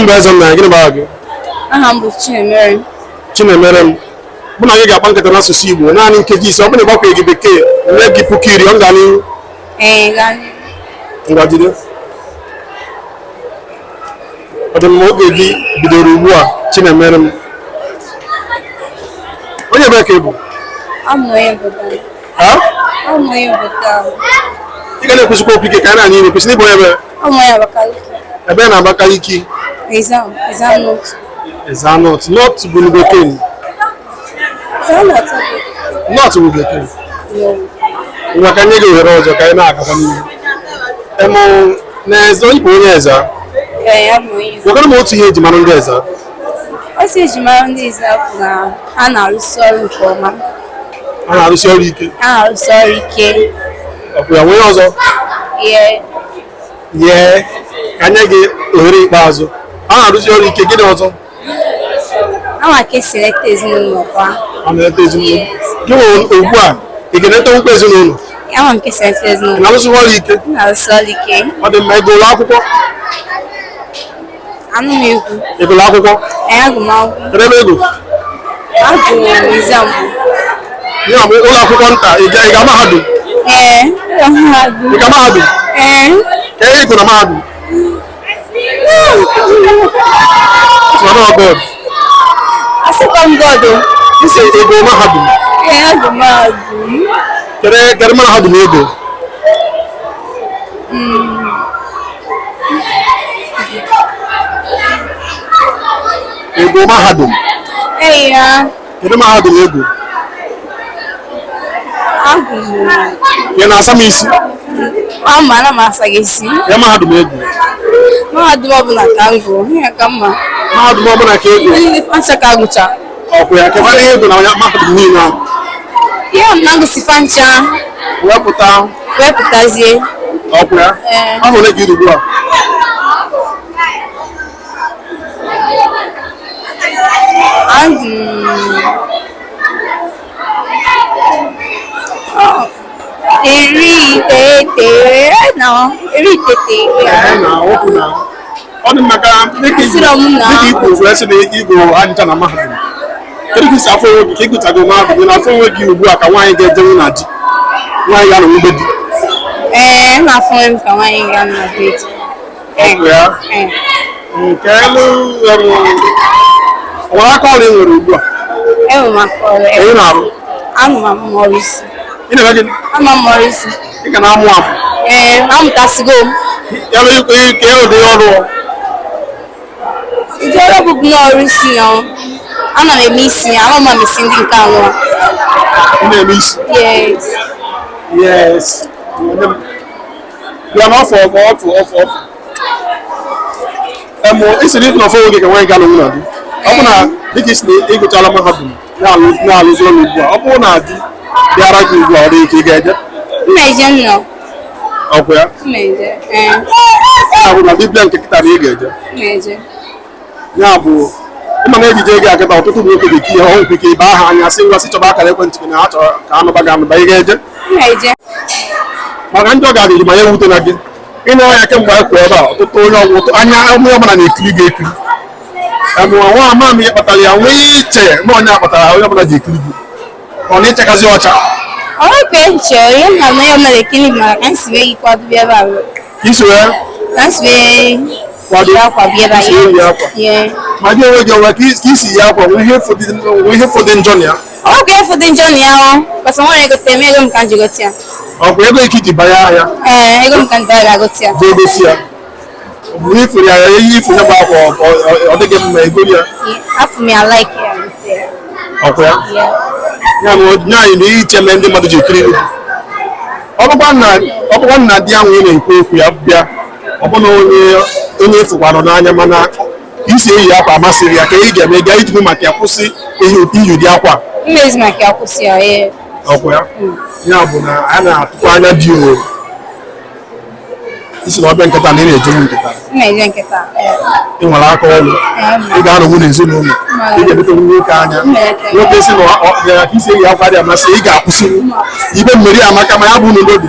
mba eze nna gịnị bụ aha gị? Aha m bụ Chinemere. Chinemere m. Mụ na gị ga-akpa nkata n'asụsụ Igbo naanị nkeji ise ọ bụrụ na ịgbakọ gị bekee nye gị puku iri ọ ga n'ihu. Gaa n'ihu. Ngwa jide. Ọ dị mma oge gị bidoro ugbu a Chinemere m. Onye ebe ka ị bụ? Amụ onye obodo. Amụ onye obodo. Ị ga na-ekwesịkwa okwu ike ka anyị na-anyị na-ekwesị n'ịbụ onye ebe? Amụ onye Abakaliki. Ebe na Abakaliki. Exam note. Exam note. Note bụ bekee. Exam note. Note bụ bekee. Ngwa ka nye gị ohere ọzọ ka anyị na-agaba n'ihu. N'eze onye bụ onye eze? Gwagara m otu ihe eji mara ndị eze. Otu eji mara ndị eze bụ na ha na-arụsi ọrụ nke ọma. Ha na-arụsi ọrụ ike. Ha na-arụsi ọrụ ike. Ọ bụ ya nwee ọzọ? Yee. Ka nye gị ohere ikpeazụ. Ha na-arụsi ọrụ ike gịnị ọzọ? Ha ma ka esi eleta ezinụlọ kwa. Ha na-eleta ezinụlọ. Gị nwere ugbu a ị ga-eleta nkwa ezinụlọ? Ama m ka esi eleta ezinụlọ. Na-arụsi ọrụ ike? Na-arụsi ọrụ ike. Ọ dị mma ị gụrụ akwụkwọ? Anụ m egwu. Ị gụrụ akwụkwọ? Agụ m akwụkwọ. Kedụ ebe ị gụrụ? Agụ m exam. Ya bụ ụlọ akwụkwọ nta ị ga mahadum? Mahadum. Ị ga mahadum? Ka ị gụrụ na mahadum? God. Asịkwa m God. Isi ego mahadum? Agụ mahadum. Kedụ mahadum ego? Ego mahadum? Kedụ mahadum ego? Ị na-asa m isi? Ana m asa gị isi. Ya mahadum ego? Mahadum ọbụla ka m gụrụ, ya ka mma. Mahadum ọbụla ka ego? Fancha ka agụcha. Ọkụ ya, kebara ihe ego na mahadum niile ahụ? Ya m na-agụsi fancha. Wepụtazie. Ọkụ ya? Afọ ole ka ị dị ugbu a? Iri iteghete. Ọ dị maka dịka ikwu esi na ịgụ anịcha na mahadum. Kedu ka isi afọ onwe gị ka ịgụchago mahadum na afọ onwe gị ugbu a ka nwaanyị ga-ejenwu na di? Nwaanyị ga-anọ n'ugbo di? Na-afọ onwe m ka nwaanyị ga-anọ na di. Ọ bụ ya? Nke elu nwere aka ọrụ ị nwere ugbu a? Enwere m aka ọrụ. Onye na-arụ? Anụ m amụmọrụ isi. Ị na-eme gịnị? Ama m ọrụ isi. Ị ka na-amụ amụ? Amụtasigo m. Ya bụ ike ụdị ọrụ? Ụdị ọrụ bụ n'ọrụ isi ya. Ana m eme isi ya, ama m esi ndị nke anụ. Ị na-eme isi? Yes. Ya na ọfọ. Isi na ọfọ oge ka nwaanyị ga-alụ nwunye di. Ọ bụ na dịka isi na ịgụchala mahadum na-alụzi ọrụ ugbu a, ọ bụrụ na di bịara gị ugbu a ọ dị ike ị ga-eje? Mmeje nnọọ. Ọkụ ya? Mmeje. Ya bụ na dibịa nke kịta na ị ga-eje? Mmeje. Ya bụ ịma na ejije gị akịta ọtụtụ bụ nwoke ga-eki ihe ọnwụ ike ịba aha anya sị ngwa sị chọba akara ekwentị gị na ha chọrọ ka anụba gị anụba ị ga-eje? Mmeje. Maka ndị ọ ga-adịghị ma ya ewute na gị ịnụ ọnya kemgbe anyị kwụ ebe a ọtụtụ onye ọgwụ anya onye ọbụla na-ekiri gị ekiri. Nwa ama m ihe kpatara ya nwee iche na onye akpatara onye ọbụla ji ekiri gị ọ na-echekazi ọcha. Ọ bụ eche onye nna m ya mere ekiri maka ka m si wee kwado bịa ebe a. Ka isi wee? Ka m si wee kwado akwa bịa ebe a. Ma gị onwe gị onwe ka isi ya akwa nwee ihe fọdụ njọ na ya? Ọ bụ ihe fọdụ njọ na ya ọ kwasa nwa ya gote ego m ka m ji gote ya. Ọ bụ ego ike iji banye ahịa? Ego m ka m ji gote ya. Jee gosi ya. Mgbe ifuru ya ihe ifunye bụ akwa ọ dịghị mma ego ya? Afọ m ya like ya. Ọkwa ya? Ya na anyị na ihe iche mee ndị mmadụ ji ekiri gị. Ọ bụkwa nna di ahụ ị na-ekwu okwu ya bịa ọ bụ na onye efukwara n'anya mana isi eyi akwa amasịrị ya ka ị ga-eme gaa iji maka ya kwụsị iyi ụdị akwa? Mmezi maka ya kwụsị ya. Ọkwa ya? Ya bụ na a na-atụkwa anya di o isi na ọbịa nkịta na ị na-ejenwu nkịta. Ị nwere aka ọrụ ị ga-anọgbu n'ezinụlọ ị ga-ebute nwoke anya nwoke si na ka isi eyi akwa dị amasị ị ga-akwụsị ibe mmeri amaka ma ya bụ n'udo dị.